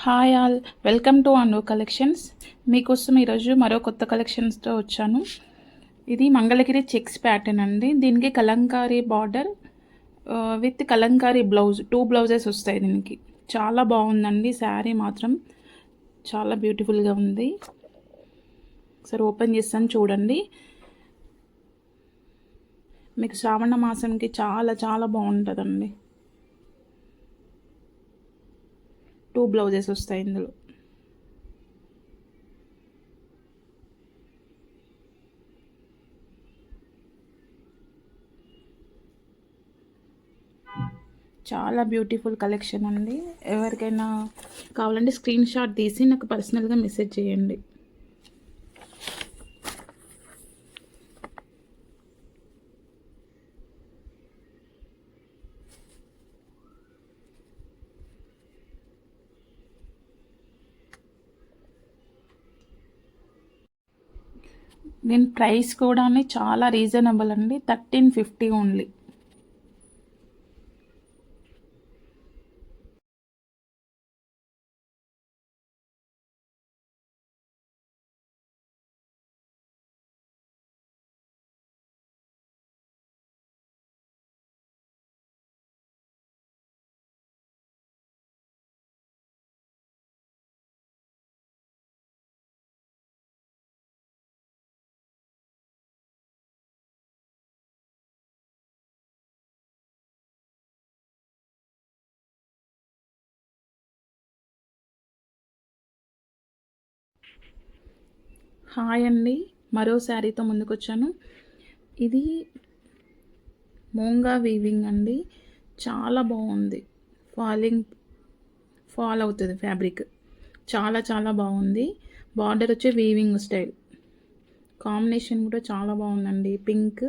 Hi all, welcome to Anu collections. మీకోసం ఈరోజు మరో కొత్త కలెక్షన్స్తో వచ్చాను. ఇది మంగళగిరి చెక్స్ ప్యాటర్న్ అండి. దీనికి Kalamkari border with Kalamkari blouse, 2 blouses వస్తాయి దీనికి. చాలా బాగుందండి శారీ మాత్రం, చాలా బ్యూటిఫుల్గా ఉంది. ఒకసారి ఓపెన్ చేస్తాను చూడండి. మీకు శ్రావణ మాసంకి చాలా చాలా బాగుంటుందండి. 2 బ్లౌజెస్ వస్తాయి ఇందులో. చాలా బ్యూటిఫుల్ కలెక్షన్ అండి. ఎవరికైనా కావాలంటే స్క్రీన్ షాట్ తీసి నాకు పర్సనల్గా మెసేజ్ చేయండి. దీని ప్రైస్ కూడా చాలా రీజనబుల్ అండి, 1350 ఓన్లీ. హాయ్ అండి, మరో శారీతో ముందుకు వచ్చాను. ఇది మోంగా వీవింగ్ అండి, చాలా బాగుంది. ఫాల్ అవుతుంది ఫ్యాబ్రిక్, చాలా చాలా బాగుంది. బార్డర్ వచ్చే వీవింగ్ స్టైల్, కాంబినేషన్ కూడా చాలా బాగుందండి. పింక్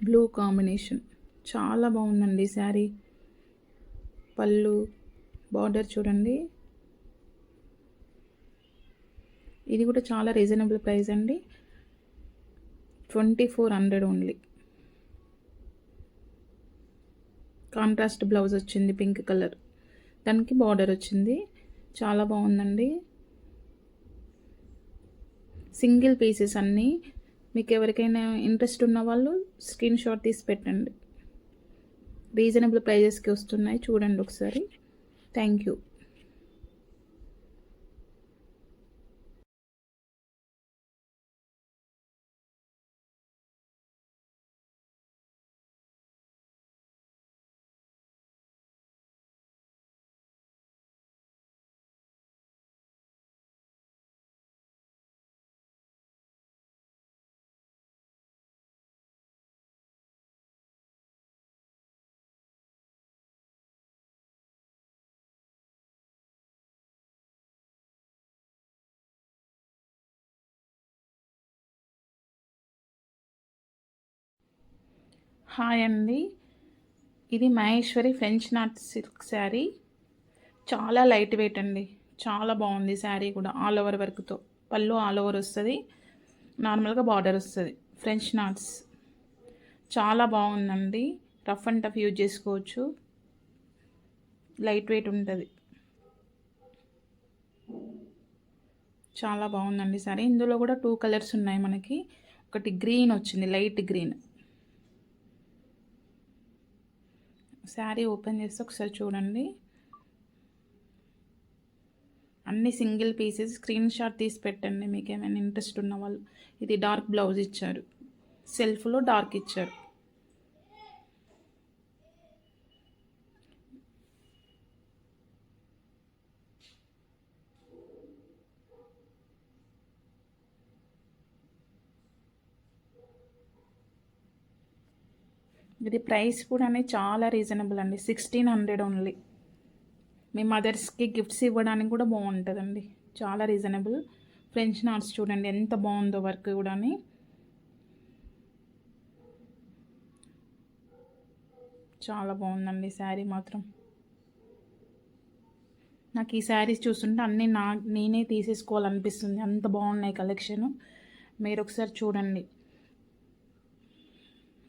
బ్లూ కాంబినేషన్ చాలా బాగుందండి శారీ. పళ్ళు, బార్డర్ చూడండి. ఇది కూడా చాలా రీజనబుల్ ప్రైస్ అండి, 2400 ఓన్లీ. కాంట్రాస్ట్ బ్లౌజ్ వచ్చింది పింక్ కలర్, దానికి బార్డర్ వచ్చింది. చాలా బాగుందండి. సింగిల్ పీసెస్ అన్నీ. మీకు ఎవరికైనా ఇంట్రెస్ట్ ఉన్న వాళ్ళు స్క్రీన్ షాట్ తీసి పెట్టండి. రీజనబుల్ ప్రైజెస్కి వస్తున్నాయి, చూడండి ఒకసారి. Thank you. హాయ్ అండి, ఇది Maheshwari French knot silk sari. చాలా లైట్ వెయిట్ అండి, చాలా బాగుంది శారీ కూడా. ఆల్ ఓవర్ వర్క్తో, పళ్ళు ఆల్ ఓవర్ వస్తుంది, నార్మల్గా బార్డర్ వస్తుంది. ఫ్రెంచ్ నాట్స్ చాలా బాగుందండి. రఫ్ అండ్ టఫ్ యూజ్ చేసుకోవచ్చు, లైట్ వెయిట్ ఉంటుంది. చాలా బాగుందండి శారీ. ఇందులో కూడా 2 కలర్స్ ఉన్నాయి మనకి. ఒకటి గ్రీన్ వచ్చింది, లైట్ గ్రీన్. శారీ ఓపెన్ చేస్తే ఒకసారి చూడండి. అన్ని సింగిల్ పీసెస్. స్క్రీన్ షాట్ తీసి పెట్టండి మీకు ఏమైనా ఇంట్రెస్ట్ ఉన్న వాళ్ళు. ఇది డార్క్ బ్లౌజ్ ఇచ్చారు, సెల్ఫ్లో డార్క్ ఇచ్చారు. ఇది ప్రైస్ కూడా చాలా రీజనబుల్ అండి, 1600 ఓన్లీ. మీ మదర్స్కి గిఫ్ట్స్ ఇవ్వడానికి కూడా బాగుంటుందండి, చాలా రీజనబుల్. ఫ్రెంచ్ నాట్స్ చూడండి ఎంత బాగుందో వర్క్ కూడా. చాలా బాగుందండి శారీ మాత్రం. నాకు ఈ శారీస్ చూస్తుంటే అన్నీ నేనే తీసేసుకోవాలనిపిస్తుంది, అంత బాగున్నాయి కలెక్షను. మీరు ఒకసారి చూడండి.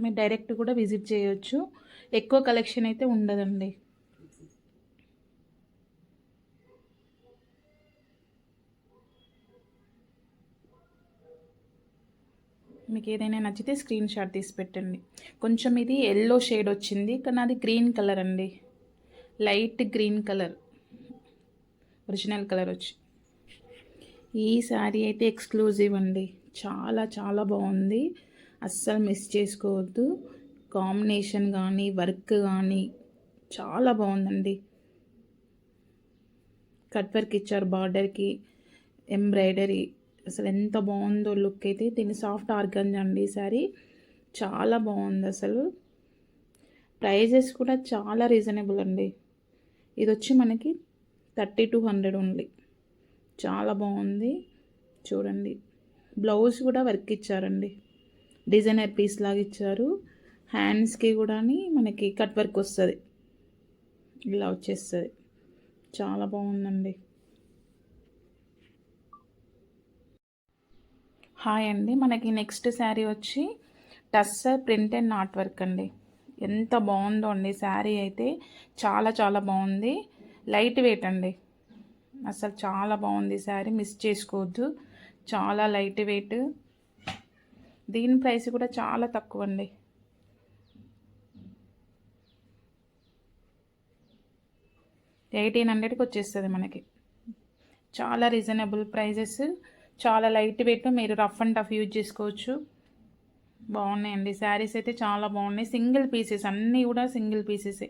మీరు డైరెక్ట్ కూడా విజిట్ చేయొచ్చు. ఎక్కువ కలెక్షన్ అయితే ఉండదండి. మీకు ఏదైనా నచ్చితే స్క్రీన్ షాట్ తీసి పెట్టండి. కొంచెం ఇది ఎల్లో షేడ్ వచ్చింది, కానీ అది గ్రీన్ కలర్ అండి, light green colour, original colour వచ్చి. ఈ శారీ అయితే ఎక్స్క్లూజివ్ అండి, చాలా చాలా బాగుంది, అస్సలు మిస్ చేసుకోవద్దు. కాంబినేషన్ కానీ వర్క్ కానీ చాలా బాగుందండి. కట్ వర్క్ ఇచ్చారు బార్డర్కి, ఎంబ్రాయిడరీ, అసలు ఎంత బాగుందో లుక్ అయితే. దీన్ని సాఫ్ట్ ఆర్గంజా అండి సారీ, చాలా బాగుంది అసలు. ప్రైజెస్ కూడా చాలా రీజనబుల్ అండి. ఇది వచ్చి మనకి 3200 ఓన్లీ, చాలా బాగుంది. చూడండి, బ్లౌజ్ కూడా వర్క్ ఇచ్చారండి, డిజైనర్ పీస్ లాగా ఇచ్చారు. హ్యాండ్స్కి కూడా మనకి కట్ వర్క్ వస్తుంది, ఇలా వచ్చేస్తుంది, చాలా బాగుందండి. హాయ్ అండి, మనకి నెక్స్ట్ శారీ వచ్చి tussar print and not work అండి. ఎంత బాగుందో అండి శారీ అయితే, చాలా చాలా బాగుంది. లైట్ వెయిట్ అండి, అసలు చాలా బాగుంది శారీ, మిస్ చేసుకోవద్దు. చాలా లైట్ వెయిట్, దీని ప్రైస్ కూడా చాలా తక్కువ అండి. $1800కి వచ్చేస్తుంది మనకి, చాలా రీజనబుల్ ప్రైజెస్, చాలా లైట్ వెయిట్, మీరు రఫ్ అండ్ టఫ్ యూజ్ చేసుకోవచ్చు. బాగున్నాయండి శారీస్ అయితే, చాలా బాగున్నాయి. సింగిల్ పీసెస్ అన్నీ కూడా సింగిల్ పీసెసే.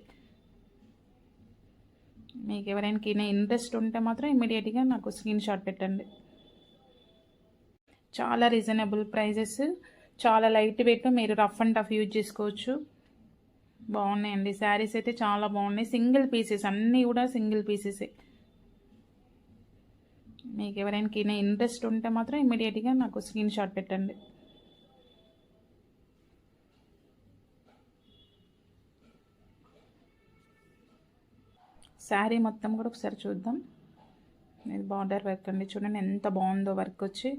మీకు ఎవరైనా ఇంట్రెస్ట్ ఉంటే మాత్రం ఇమ్మీడియట్గా నాకు స్క్రీన్ షాట్ పెట్టండి. చాలా రీజనబుల్ ప్రైజెస్, చాలా లైట్ వెయిట్, మీరు రఫ్ అండ్ టఫ్ యూజ్ చేసుకోవచ్చు. బాగున్నాయండి శారీస్ అయితే, చాలా బాగున్నాయి. సింగిల్ పీసెస్ అన్నీ కూడా సింగిల్ పీసెసే. మీకు ఎవరైనా ఇంట్రెస్ట్ ఉంటే మాత్రం ఇమ్మీడియట్గా నాకు స్క్రీన్ షాట్ పెట్టండి. శారీ మొత్తం కూడా ఒకసారి చూద్దాం. ఇది బార్డర్ వర్క్ అండి, చూడండి ఎంత బాగుందో వర్క్ వచ్చి,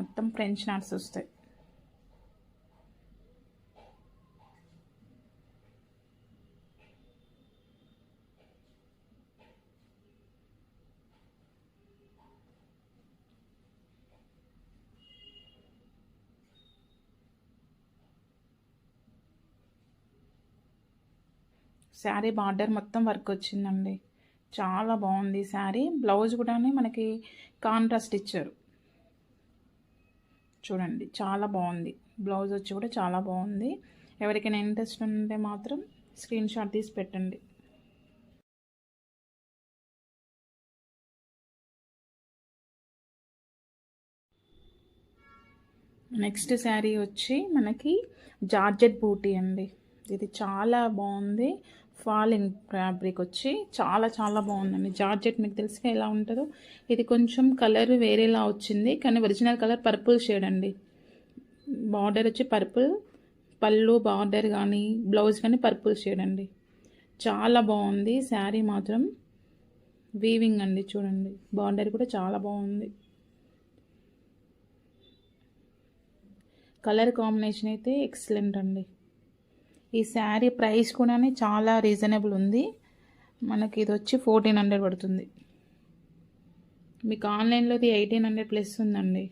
మొత్తం ఫ్రెంచ్ నాట్స్ వస్తాయి. శారీ బార్డర్ మొత్తం వర్క్ వచ్చిందండి, చాలా బాగుంది శారీ. బ్లౌజ్ కూడా మనకి కాంట్రాస్ట్ ఇచ్చారు, చూడండి చాలా బాగుంది. బ్లౌజ్ వచ్చి కూడా చాలా బాగుంది. ఎవరికైనా ఇంట్రెస్ట్ ఉంటే మాత్రం స్క్రీన్ షాట్ తీసి పెట్టండి. నెక్స్ట్ శారీ వచ్చి మనకి జార్జెట్ బూటీ అండి. ఇది చాలా బాగుంది, ఫాలింగ్ ఫ్యాబ్రిక్ వచ్చి చాలా చాలా బాగుందండి. జార్జెట్ మీకు తెలుసుగా ఎలా ఉంటుందో, ఇది కొంచెం కలర్ వేరేలా వచ్చింది, కానీ ఒరిజినల్ కలర్ పర్పుల్ షేడ్ అండి. బార్డర్ వచ్చి పర్పుల్, పళ్ళు బార్డర్ కానీ బ్లౌజ్ కానీ పర్పుల్ షేడ్ అండి. చాలా బాగుంది శారీ మాత్రం, వీవింగ్ అండి, చూడండి బార్డర్ కూడా చాలా బాగుంది. కలర్ కాంబినేషన్ అయితే ఎక్సలెంట్ అండి. ఈ శారీ ప్రైస్ కూడా చాలా రీజనబుల్ ఉంది, మనకి ఇది వచ్చి 1400 పడుతుంది. మీకు ఆన్లైన్లో ఇది 1800 ప్లస్ ఉందండి.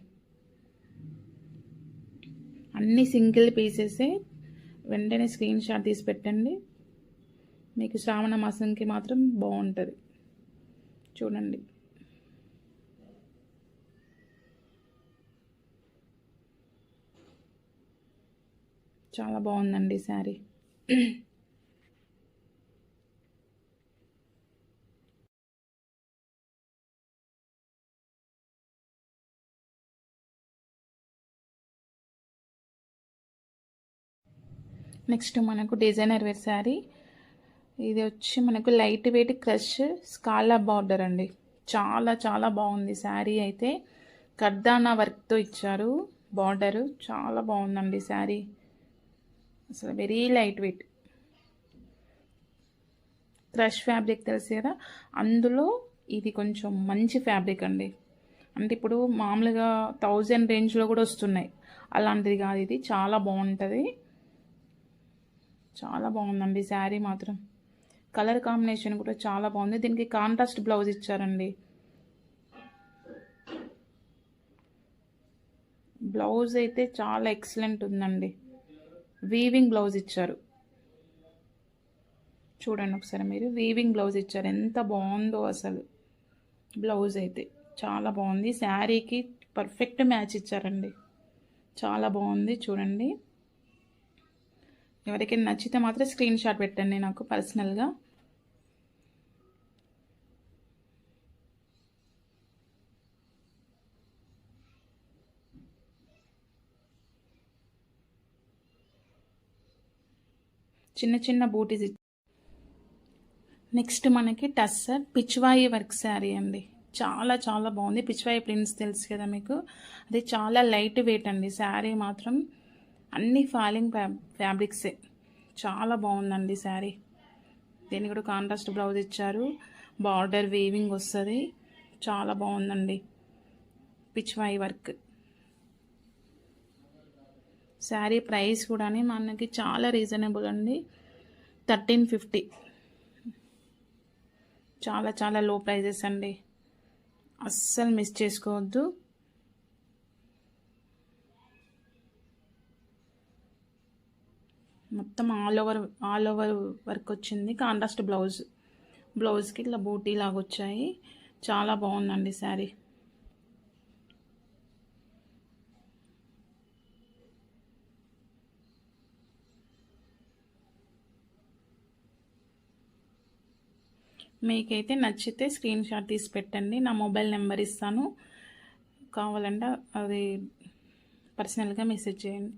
అన్ని సింగిల్ పీసెసే, వెంటనే స్క్రీన్ షాట్ తీసి పెట్టండి. మీకు శ్రావణ మాసంకి మాత్రం బాగుంటుంది, చూడండి. చాలా బాగుందండి శారీ. నెక్స్ట్ మనకు డిజైనర్ వేర్ శారీ. ఇది వచ్చి మనకు light weight crush scallop border అండి, చాలా చాలా బాగుంది శారీ అయితే. కర్దానా వర్క్తో ఇచ్చారు బార్డరు, చాలా బాగుందండి శారీ, అసలు very light weight. Crush fabric తెలుసు కదా, అందులో ఇది కొంచెం మంచి ఫ్యాబ్రిక్ అండి. అంటే ఇప్పుడు మామూలుగా 1000 రేంజ్లో కూడా వస్తున్నాయి, అలాంటిది కాదు ఇది, చాలా బాగుంటుంది. చాలా బాగుందండి శారీ మాత్రం. కలర్ కాంబినేషన్ కూడా చాలా బాగుంది. దీనికి కాంట్రాస్ట్ బ్లౌజ్ ఇచ్చారండి. బ్లౌజ్ అయితే చాలా ఎక్సలెంట్ ఉందండి. వీవింగ్ బ్లౌజ్ ఇచ్చారు. చూడండి ఒకసారి మీరు, వీవింగ్ బ్లౌజ్ ఇచ్చారు. ఎంత బాగుందో అసలు. బ్లౌజ్ అయితే చాలా బాగుంది. శారీకి పర్ఫెక్ట్ మ్యాచ్ ఇచ్చారండి. చాలా బాగుంది చూడండి. ఎవరికైనా నచ్చితే మాత్రం స్క్రీన్ షాట్ పెట్టండి నాకు పర్సనల్గా. చిన్న చిన్న బూటీస్. నెక్స్ట్ మనకి టస్సర్ పిచ్వాయి వర్క్ శారీ అండి. చాలా చాలా బాగుంది. పిచ్వాయి ప్రింట్స్ తెలుసు కదా మీకు, అది చాలా లైట్ వెయిట్ అండి. శారీ మాత్రం అన్ని ఫాలింగ్ ఫ్యాబ్రిక్సే. చాలా బాగుందండి శారీ. దీనికి కూడా కాంట్రాస్ట్ బ్లౌజ్ ఇచ్చారు. బార్డర్ వీవింగ్ వస్తుంది. చాలా బాగుందండి పిచ్వాయి వర్క్. శారీ ప్రైస్ కూడా మనకి చాలా రీజనబుల్ అండి. 1350. చాలా చాలా లో ప్రైజెస్ అండి. అస్సలు మిస్ చేసుకోవద్దు. మొత్తం ఆల్ ఓవర్ వర్క్ వచ్చింది. కాంట్రాస్ట్ బ్లౌజ్కి ఇట్లా బూటీ లాగా వచ్చాయి. చాలా బాగుందండి శారీ. మీకైతే నచ్చితే స్క్రీన్ షాట్ తీసి పెట్టండి. నా మొబైల్ నెంబర్ ఇస్తాను, కావాలంటే అది పర్సనల్గా మెసేజ్ చేయండి.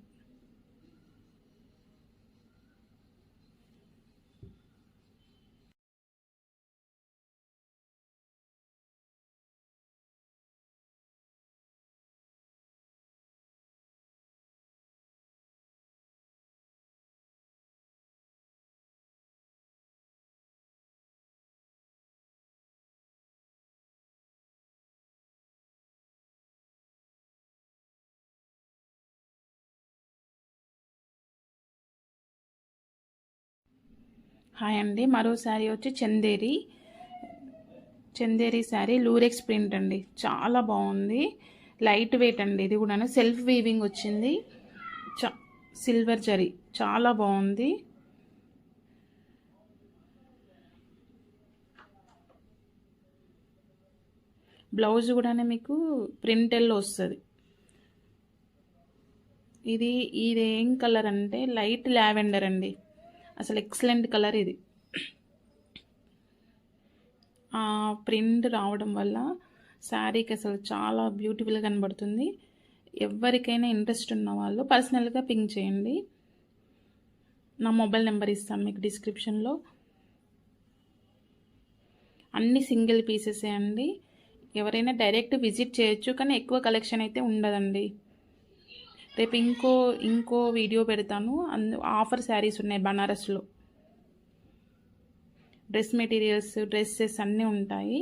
హాయ్ అండి. మరో శారీ వచ్చి చందేరి శారీ లూరెక్స్ ప్రింట్ అండి. చాలా బాగుంది. లైట్ వెయిట్ అండి. ఇది కూడా సెల్ఫ్ వీవింగ్ వచ్చింది. సిల్వర్ జరీ చాలా బాగుంది. బ్లౌజ్ కూడా మీకు ప్రింటెల్లో వస్తుంది. ఇదేం కలర్ అంటే లైట్ లావెండర్ అండి. అసలు ఎక్సలెంట్ కలర్ ఇది. ప్రింట్ రావడం వల్ల శారీకి అసలు చాలా బ్యూటిఫుల్గా కనబడుతుంది. ఎవరికైనా ఇంట్రెస్ట్ ఉన్న వాళ్ళు పర్సనల్గా పింక్ చేయండి. నా మొబైల్ నెంబర్ ఇస్తాను మీకు డిస్క్రిప్షన్లో. అన్ని సింగిల్ పీసెసే అండి. ఎవరైనా డైరెక్ట్ విజిట్ చేయొచ్చు, కానీ ఎక్కువ కలెక్షన్ అయితే ఉండదండి. రేపు ఇంకో వీడియో పెడతాను. ఆఫర్ శారీస్ ఉన్నాయి బనారస్లో. డ్రెస్ మెటీరియల్స్, డ్రెస్సెస్ అన్నీ ఉంటాయి.